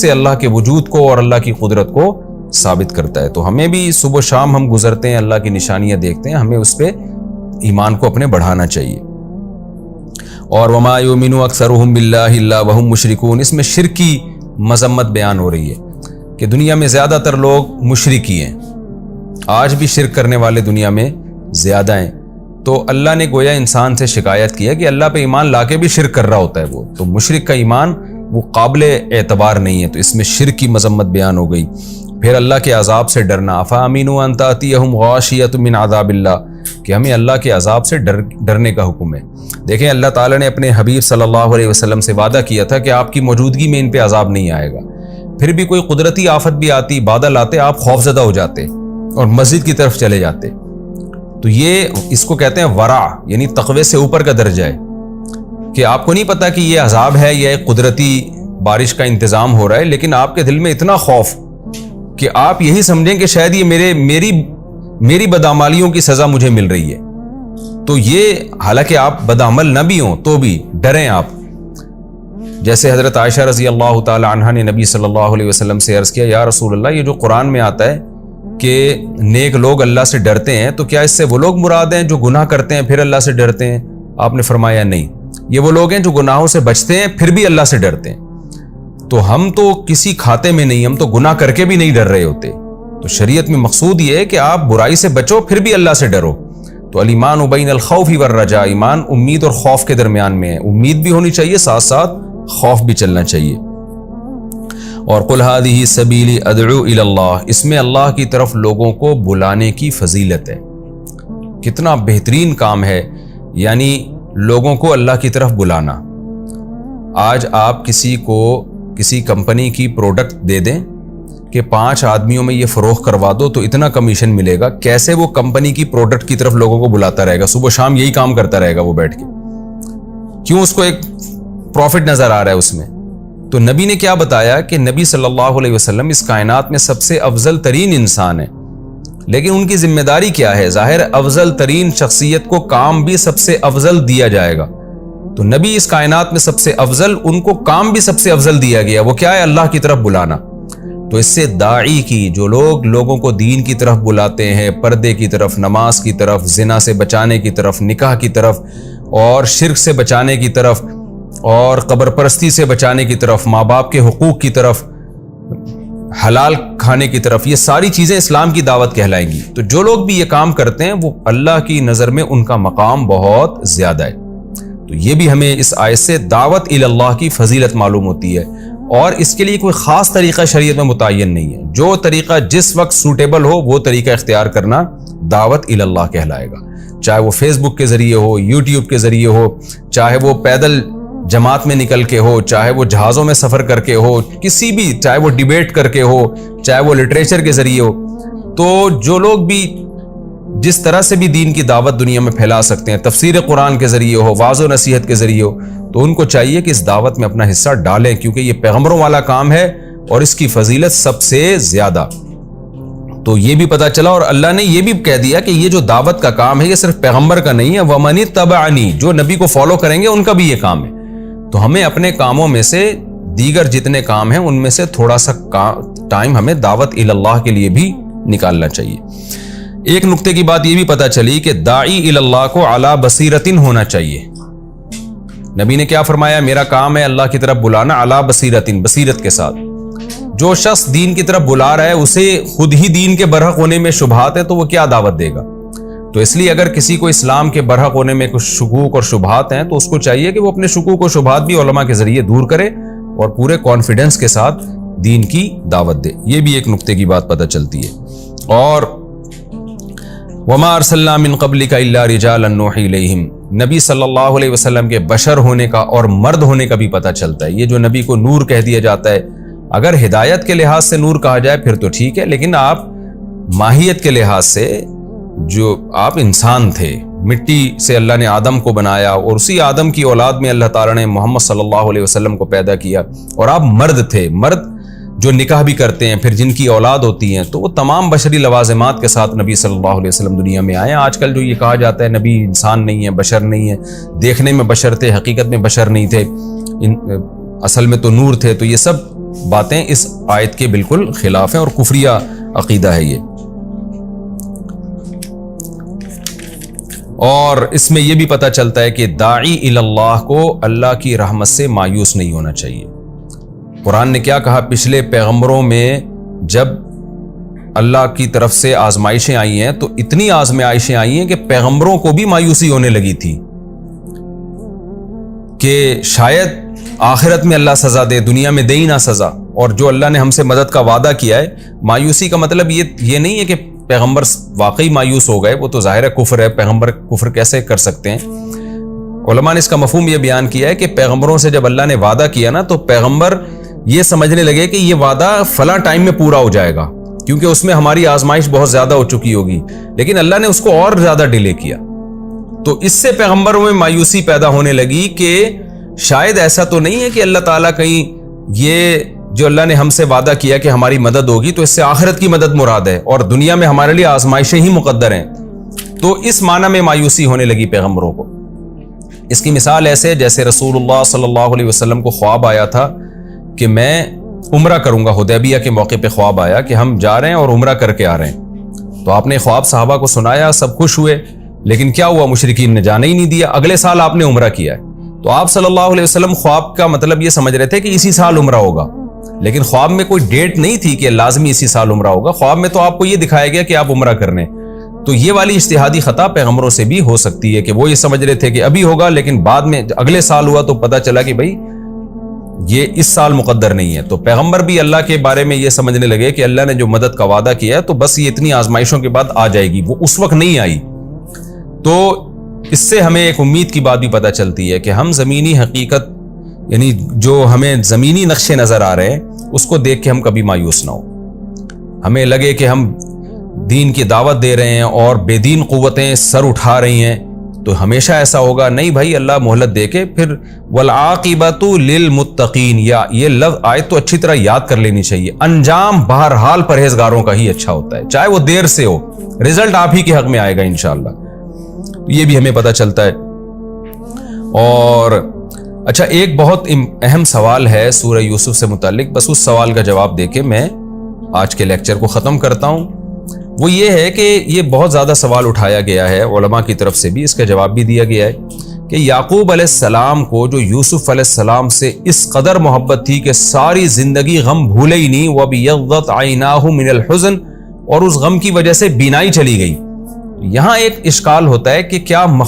سے اللہ کے وجود کو اور اللہ کی قدرت کو ثابت کرتا ہے۔ تو ہمیں بھی صبح و شام ہم گزرتے ہیں، اللہ کی نشانیاں دیکھتے ہیں، ہمیں اس پہ ایمان کو اپنے بڑھانا چاہیے۔ اور وما یؤمن اکثرهم باللہ الا وهم مشرکون، اس میں شرک کی مذمت بیان ہو رہی ہے کہ دنیا میں زیادہ تر لوگ مشرک ہی ہیں، آج بھی شرک کرنے والے دنیا میں زیادہ ہیں۔ تو اللہ نے گویا انسان سے شکایت کی ہے کہ اللہ پہ ایمان لا کے بھی شرک کر رہا ہوتا ہے وہ، تو مشرک کا ایمان وہ قابل اعتبار نہیں ہے، تو اس میں شرک کی مذمت بیان ہو گئی۔ پھر اللہ کے عذاب سے ڈرنا، افامنوا ان تأتیہم غاشیۃ من عذاب اللہ، کہ ہمیں اللہ کے عذاب سے ڈرنے کا حکم ہے۔ دیکھیں اللہ تعالیٰ نے اپنے حبیب صلی اللہ علیہ وسلم سے وعدہ کیا تھا کہ آپ کی موجودگی میں ان پہ عذاب نہیں آئے گا، پھر بھی کوئی قدرتی آفت بھی آتی، بادل آتے، آپ خوفزدہ ہو جاتے اور مسجد کی طرف چلے جاتے۔ تو یہ اس کو کہتے ہیں ورع، یعنی تقوی سے اوپر کا درجہ ہے کہ آپ کو نہیں پتا کہ یہ عذاب ہے یا ایک قدرتی بارش کا انتظام ہو رہا ہے، لیکن آپ کے دل میں اتنا خوف کہ آپ یہی سمجھیں کہ شاید یہ میری بدعمالیوں کی سزا مجھے مل رہی ہے۔ تو یہ حالانکہ آپ بدعمل نہ بھی ہوں تو بھی ڈریں آپ۔ جیسے حضرت عائشہ رضی اللہ تعالی عنہا نے نبی صلی اللہ علیہ وسلم سے عرض کیا، یا رسول اللہ، یہ جو قرآن میں آتا ہے کہ نیک لوگ اللہ سے ڈرتے ہیں، تو کیا اس سے وہ لوگ مراد ہیں جو گناہ کرتے ہیں پھر اللہ سے ڈرتے ہیں؟ آپ نے فرمایا نہیں، یہ وہ لوگ ہیں جو گناہوں سے بچتے ہیں پھر بھی اللہ سے ڈرتے ہیں۔ تو ہم تو کسی کھاتے میں نہیں، ہم تو گناہ کر کے بھی نہیں ڈر رہے ہوتے۔ تو شریعت میں مقصود یہ ہے کہ آپ برائی سے بچو پھر بھی اللہ سے ڈرو۔ تو الایمان بین الخوف والرجاء، ایمان امید اور خوف کے درمیان میں ہے، امید بھی ہونی چاہیے، ساتھ ساتھ خوف بھی چلنا چاہیے۔ اور قل ھذہ سبیلی ادعو الی اللہ، اس میں اللہ کی طرف لوگوں کو بلانے کی فضیلت ہے۔ کتنا بہترین کام ہے، یعنی لوگوں کو اللہ کی طرف بلانا۔ آج آپ کسی کو کسی کمپنی کی پروڈکٹ دے دیں کہ 5 آدمیوں میں یہ فروخت کروا دو تو اتنا کمیشن ملے گا، کیسے وہ کمپنی کی پروڈکٹ کی طرف لوگوں کو بلاتا رہے گا، صبح و شام یہی کام کرتا رہے گا وہ بیٹھ کے، کیوں؟ اس کو ایک پروفٹ نظر آ رہا ہے اس میں۔ تو نبی نے کیا بتایا کہ نبی صلی اللہ علیہ وسلم اس کائنات میں سب سے افضل ترین انسان ہے، لیکن ان کی ذمہ داری کیا ہے؟ ظاہر افضل ترین شخصیت کو کام بھی سب سے افضل دیا جائے گا، تو نبی اس کائنات میں سب سے افضل، ان کو کام بھی سب سے افضل دیا گیا، وہ کیا ہے؟ اللہ کی طرف بلانا۔ تو اس سے داعی کی، جو لوگ لوگوں کو دین کی طرف بلاتے ہیں، پردے کی طرف، نماز کی طرف، زنا سے بچانے کی طرف، نکاح کی طرف، اور شرک سے بچانے کی طرف، اور قبر پرستی سے بچانے کی طرف، ماں باپ کے حقوق کی طرف، حلال کھانے کی طرف، یہ ساری چیزیں اسلام کی دعوت کہلائیں گی۔ تو جو لوگ بھی یہ کام کرتے ہیں وہ اللہ کی نظر میں ان کا مقام بہت زیادہ ہے۔ تو یہ بھی ہمیں اس آیت سے دعوت الی اللہ کی فضیلت معلوم ہوتی ہے، اور اس کے لیے کوئی خاص طریقہ شریعت میں متعین نہیں ہے، جو طریقہ جس وقت سوٹیبل ہو وہ طریقہ اختیار کرنا دعوت الی اللہ کہلائے گا، چاہے وہ فیس بک کے ذریعے ہو، یوٹیوب کے ذریعے ہو، چاہے وہ پیدل جماعت میں نکل کے ہو، چاہے وہ جہازوں میں سفر کر کے ہو، کسی بھی، چاہے وہ ڈیبیٹ کر کے ہو، چاہے وہ لٹریچر کے ذریعے ہو۔ تو جو لوگ بھی جس طرح سے بھی دین کی دعوت دنیا میں پھیلا سکتے ہیں، تفسیر قرآن کے ذریعے ہو، واعظ و نصیحت کے ذریعے ہو، تو ان کو چاہیے کہ اس دعوت میں اپنا حصہ ڈالیں، کیونکہ یہ پیغمبروں والا کام ہے اور اس کی فضیلت سب سے زیادہ۔ تو یہ بھی پتہ چلا، اور اللہ نے یہ بھی کہہ دیا کہ یہ جو دعوت کا کام ہے یہ صرف پیغمبر کا نہیں ہے، وَمَنِ اتَّبَعَنِي، جو نبی کو فالو کریں گے ان کا بھی یہ کام ہے۔ تو ہمیں اپنے کاموں میں سے دیگر جتنے کام ہیں ان میں سے تھوڑا سا ٹائم ہمیں دعوت الی اللہ کے لیے بھی نکالنا چاہیے۔ ایک نقطے کی بات یہ بھی پتہ چلی کہ داعی الی اللہ کو علی بصیرتن ہونا چاہیے۔ نبی نے کیا فرمایا؟ میرا کام ہے اللہ کی طرف بلانا علی بصیرتن، بصیرت کے ساتھ۔ جو شخص دین کی طرف بلا رہا ہے اسے خود ہی دین کے برحق ہونے میں شبہات ہے تو وہ کیا دعوت دے گا؟ تو اس لیے اگر کسی کو اسلام کے برحق ہونے میں کچھ شکوک اور شبہات ہیں تو اس کو چاہیے کہ وہ اپنے شکوک و شبہات بھی علماء کے ذریعے دور کرے اور پورے کانفیڈنس کے ساتھ دین کی دعوت دے۔ یہ بھی ایک نقطے کی بات پتہ چلتی ہے۔ اور وما ارسلنا من قبلک الا رجالا نوحی الیہم، نبی صلی اللہ علیہ وسلم کے بشر ہونے کا اور مرد ہونے کا بھی پتہ چلتا ہے۔ یہ جو نبی کو نور کہہ دیا جاتا ہے، اگر ہدایت کے لحاظ سے نور کہا جائے پھر تو ٹھیک ہے، لیکن آپ ماہیت کے لحاظ سے جو آپ انسان تھے، مٹی سے اللہ نے آدم کو بنایا اور اسی آدم کی اولاد میں اللہ تعالیٰ نے محمد صلی اللہ علیہ وسلم کو پیدا کیا، اور آپ مرد تھے، مرد جو نکاح بھی کرتے ہیں پھر جن کی اولاد ہوتی ہیں، تو وہ تمام بشری لوازمات کے ساتھ نبی صلی اللہ علیہ وسلم دنیا میں آئے ہیں۔ آج کل جو یہ کہا جاتا ہے نبی انسان نہیں ہے، بشر نہیں ہے، دیکھنے میں بشر تھے، حقیقت میں بشر نہیں تھے، اصل میں تو نور تھے، تو یہ سب باتیں اس آیت کے بالکل خلاف ہیں اور کفریہ عقیدہ ہے یہ. اور اس میں یہ بھی پتہ چلتا ہے کہ داعی الی اللہ کو اللہ کی رحمت سے مایوس نہیں ہونا چاہیے. قرآن نے کیا کہا؟ پچھلے پیغمبروں میں جب اللہ کی طرف سے آزمائشیں آئی ہیں تو اتنی آزمائشیں آئی ہیں کہ پیغمبروں کو بھی مایوسی ہونے لگی تھی کہ شاید آخرت میں اللہ سزا دے، دنیا میں دے ہی نہ سزا. اور جو اللہ نے ہم سے مدد کا وعدہ کیا ہے، مایوسی کا مطلب یہ نہیں ہے کہ پیغمبر واقعی مایوس ہو گئے، وہ تو ظاہر ہے کفر ہے، پیغمبر کفر کیسے کر سکتے ہیں. علماء نے اس کا مفہوم یہ بیان کیا ہے کہ پیغمبروں سے جب اللہ نے وعدہ کیا نا تو پیغمبر یہ سمجھنے لگے کہ یہ وعدہ فلاں ٹائم میں پورا ہو جائے گا کیونکہ اس میں ہماری آزمائش بہت زیادہ ہو چکی ہوگی، لیکن اللہ نے اس کو اور زیادہ ڈیلے کیا. تو اس سے پیغمبروں میں مایوسی پیدا ہونے لگی کہ شاید ایسا تو نہیں ہے کہ اللہ تعالیٰ کہیں یہ جو اللہ نے ہم سے وعدہ کیا کہ ہماری مدد ہوگی تو اس سے آخرت کی مدد مراد ہے اور دنیا میں ہمارے لیے آزمائشیں ہی مقدر ہیں. تو اس معنی میں مایوسی ہونے لگی پیغمبروں کو. اس کی مثال ایسے جیسے رسول اللہ صلی اللہ علیہ وسلم کو خواب آیا تھا کہ میں عمرہ کروں گا. حدیبیہ کے موقع پہ خواب آیا کہ ہم جا رہے ہیں اور عمرہ کر کے آ رہے ہیں. تو آپ نے خواب صحابہ کو سنایا، سب خوش ہوئے، لیکن کیا ہوا؟ مشرکین نے جانے ہی نہیں دیا. اگلے سال آپ نے عمرہ کیا ہے. تو آپ صلی اللہ علیہ وسلم خواب کا مطلب یہ سمجھ رہے تھے کہ اسی سال عمرہ ہوگا، لیکن خواب میں کوئی ڈیٹ نہیں تھی کہ لازمی اسی سال عمرہ ہوگا. خواب میں تو آپ کو یہ دکھایا گیا کہ آپ عمرہ کرنے. تو یہ والی اجتہادی خطا پیغمبروں سے بھی ہو سکتی ہے کہ وہ یہ سمجھ رہے تھے کہ ابھی ہوگا، لیکن بعد میں اگلے سال ہوا تو پتہ چلا کہ بھائی یہ اس سال مقدر نہیں ہے. تو پیغمبر بھی اللہ کے بارے میں یہ سمجھنے لگے کہ اللہ نے جو مدد کا وعدہ کیا ہے تو بس یہ اتنی آزمائشوں کے بعد آ جائے گی، وہ اس وقت نہیں آئی. تو اس سے ہمیں ایک امید کی بات بھی پتہ چلتی ہے کہ ہم زمینی حقیقت یعنی جو ہمیں زمینی نقشے نظر آ رہے ہیں اس کو دیکھ کے ہم کبھی مایوس نہ ہو. ہمیں لگے کہ ہم دین کی دعوت دے رہے ہیں اور بے دین قوتیں سر اٹھا رہی ہیں تو ہمیشہ ایسا ہوگا، نہیں بھائی. اللہ مہلت دے کے پھر والعاقبۃ للمتقین، یا یہ لفظ آیت تو اچھی طرح یاد کر لینی چاہیے. انجام بہرحال پرہیزگاروں کا ہی اچھا ہوتا ہے، چاہے وہ دیر سے ہو، رزلٹ آپ ہی کے حق میں آئے گا انشاءاللہ. یہ بھی ہمیں پتہ چلتا ہے. اور اچھا، ایک بہت اہم سوال ہے سورہ یوسف سے متعلق، بس اس سوال کا جواب دے کے میں آج کے لیکچر کو ختم کرتا ہوں. وہ یہ ہے کہ یہ بہت زیادہ سوال اٹھایا گیا ہے علماء کی طرف سے بھی، اس کا جواب بھی دیا گیا ہے کہ یعقوب علیہ السلام کو جو یوسف علیہ السلام سے اس قدر محبت تھی کہ ساری زندگی غم بھولے ہی نہیں. وَبِيَضَّتْ عَيْنَاهُ مِنَ الْحُزْنِ، اور اس غم کی وجہ سے بینائی چلی گئی. یہاں ایک اشکال ہوتا ہے کہ کیا